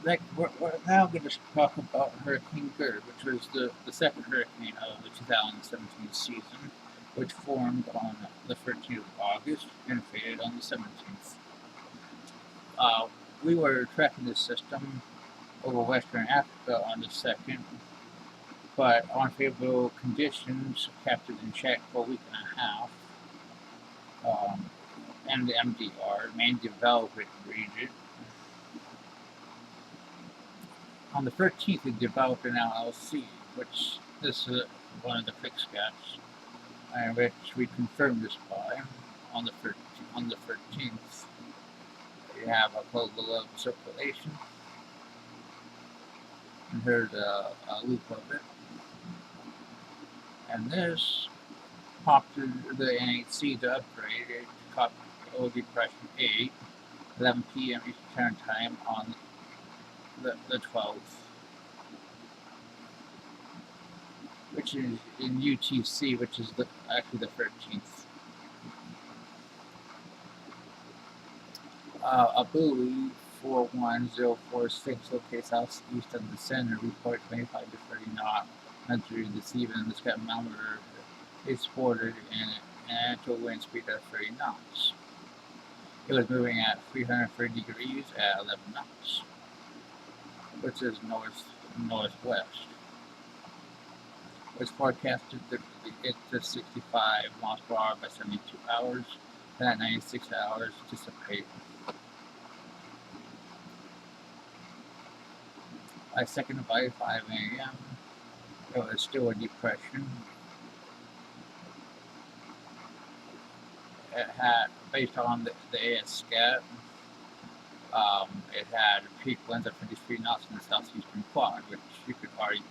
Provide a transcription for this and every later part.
we're now going to talk about Hurricane Gert, which was the second hurricane of the 2017 season, which formed on the 13th of August and faded on the 17th. Uh, we were tracking this system over Western Africa on the 2nd, but unfavorable conditions kept it in check for a week and a half. And the MDR, main development region. On the 13th, we developed an LLC, which this is one of the quick sketches, which we confirmed this by on the 13th. We have a global level circulation, and here's a loop of it. And this prompted the NHC to upgrade it to Tropical Depression 8, 11 p.m. Eastern Time on the 12th, which is in UTC, which is actually the 13th. A buoy 41046 located southeast of the center, report 25 to 30 knot entry this evening. The sky thermometer is supported in an actual wind speed of 30 knots. It was moving at 330 degrees at 11 knots, which is northwest. It's forecasted to get to 65 miles per hour by 72 hours, and at 96 hours dissipate. By 2nd by 5 a.m., it was still a depression. It had, based on the AS scat, it had peak winds of 53 knots in the southeastern quad, which you could argue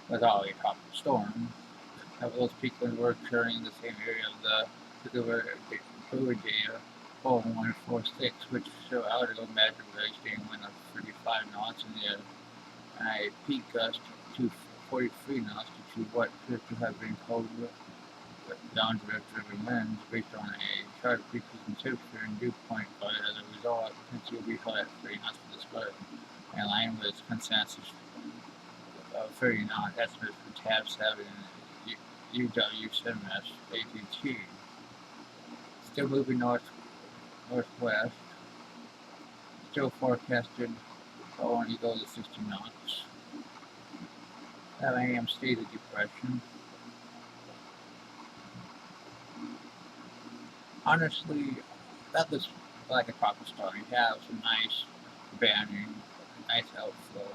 was already a tropical storm. Those peak winds were occurring in the same area of the Buoy data 4146, which show outer measure with a steering wind of 35 knots and a peak gust to 43 knots to what appears to have been called downdraft driven winds based on a chart of decrease in temperature and dew point, but as a result, potentially will be held at 30 knots for this flood, in line with consensus of 30 knot estimates for Tab 7 and UW7S ATT. Still moving northwest, still forecasted only go to 60 knots. 7 a.m. state of depression. Honestly, that looks like a tropical storm. You have some nice banding, nice outflow,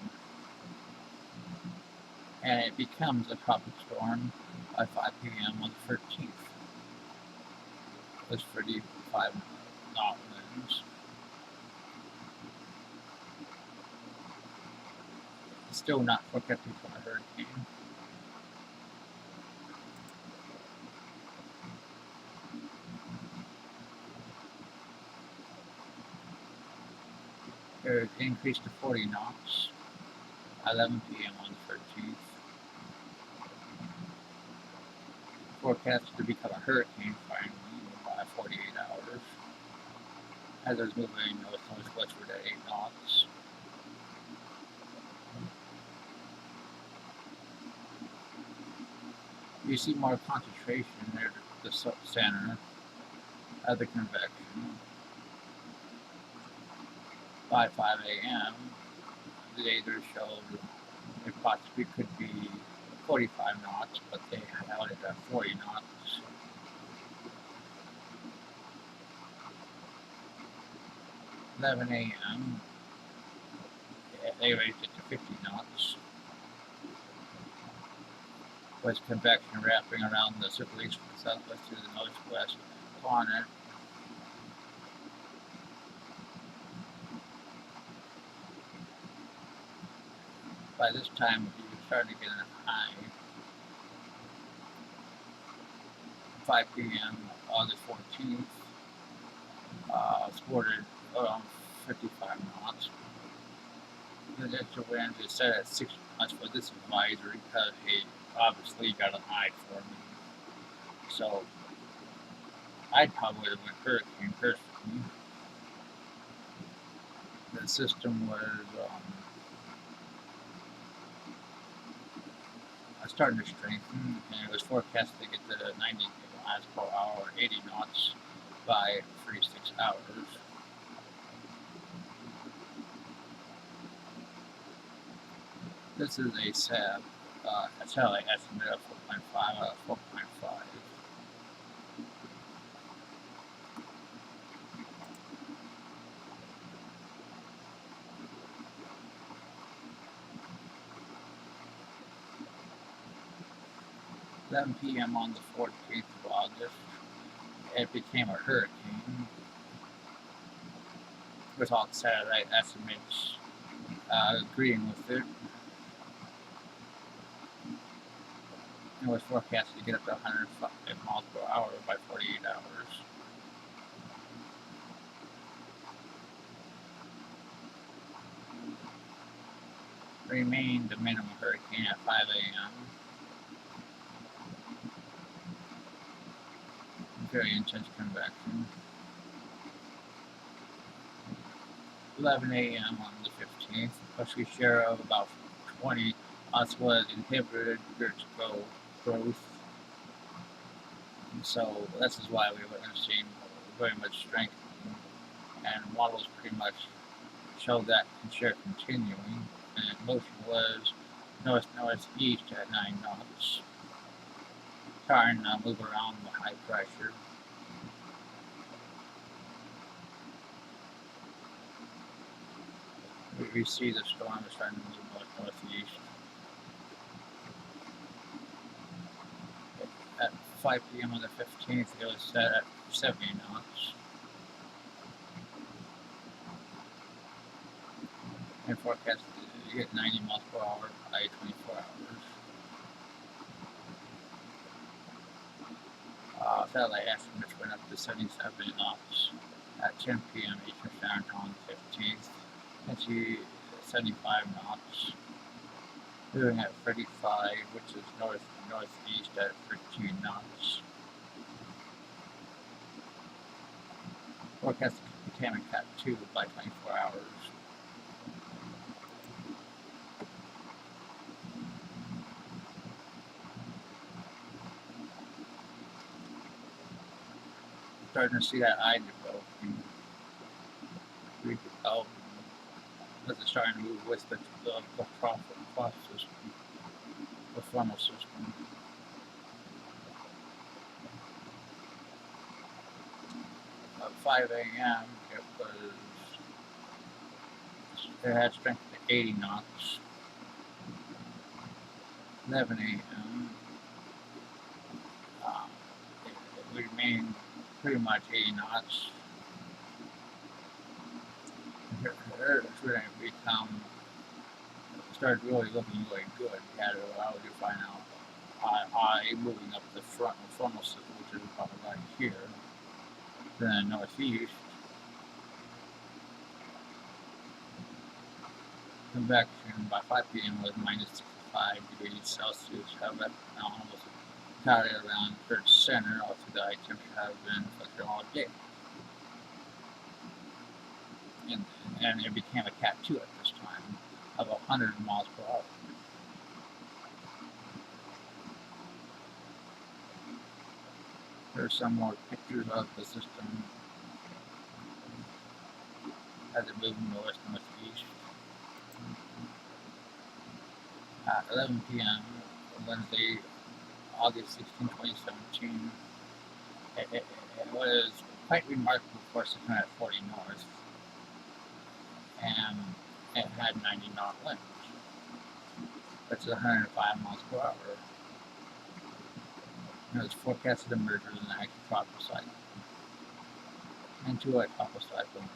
and it becomes a tropical storm by 5 p.m. on the 13th. With 35 knot winds. It's still not forecasted for a hurricane. It increased to 40 knots, 11 p.m. on the 13th. Forecasted to become a hurricane finally by 48 hours, as it was moving northwestward at 8 knots. You see more concentration near the center of the convection. By 5 a.m., the data showed it possibly could be 45 knots, but they held it at 40 knots. At 11 a.m., they raised it to 50 knots, with convection wrapping around the circulation from the southwest to the northwest quadrant. By this time, you were starting to get a high. 5 p.m. August 14th, sported around 55 knots. The extra wind is set at 60 knots for this advisory because he obviously got a high for me. So I probably would have went hurricane personally. the system was starting to strengthen, and it was forecast to get to 90 miles per hour, or 80 knots, by 36 hours. This is a satellite estimate of 4.5. Then p.m. on the 14th of August, it became a hurricane, with all the satellite estimates agreeing with it. It was forecast to get up to 105 miles per hour by 48 hours. Remained a minimum hurricane at 5 a.m. Very intense convection. 11 a.m. on the 15th, a gushy share of about 20 knots was inhibited Gert's growth. And so this is why we were seeing very much strength, and models pretty much show that share continuing. And motion was north-northeast at 9 knots, starting to move around the high pressure. We see the storm is starting to move north-northeast. At 5 p.m. on the 15th, it was set at 70 knots. And forecast to get 90 miles per hour by 24 hours. Satellite estimates went up to 77 knots at 10 p.m. Eastern Standard Time on the 15th. And to 75 knots, moving at 35, which is north-northeast at 13 knots. Forecast to became a Cat 2 by 24 hours. Starting to see that eye developing. As it's starting to move with the cross system, the frontal system. At 5 a.m., it had strength to 80 knots. 11 a.m., it remained pretty much 80 knots. It's going to started really looking really good. We had it allowed to find out eye moving up the frontal system, which is about right here. Then northeast. Convection by 5 p.m. was minus 65 degrees Celsius. However, almost entirely around Earth's center. Also, the high temperature has been affected all day. And it became a Cat 2 at this time of 100 miles per hour. There's some more pictures of the system as it moved north-northeast. At 11 p.m. Wednesday, August 16, 2017, it was quite remarkable for system at 40 north, and it had 90 knot winds. That's 105 miles per hour. And it was forecasted to merge with an active tropical cyclone into a tropical cyclone.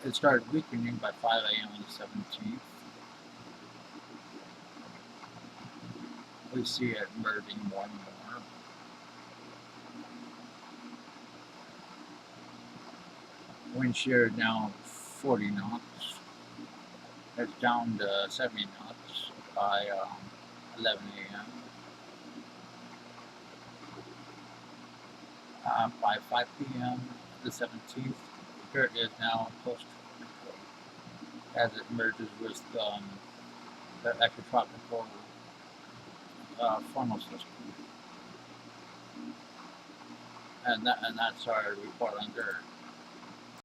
It started weakening by 5 a.m. on the 17th. We see it merging more and more. Wind shear down 40 knots. It's down to 70 knots by 11 a.m. By 5 p.m. the 17th, Gert is now post-tropical as it merges with the ecotropical formal system. And that's our report on Gert.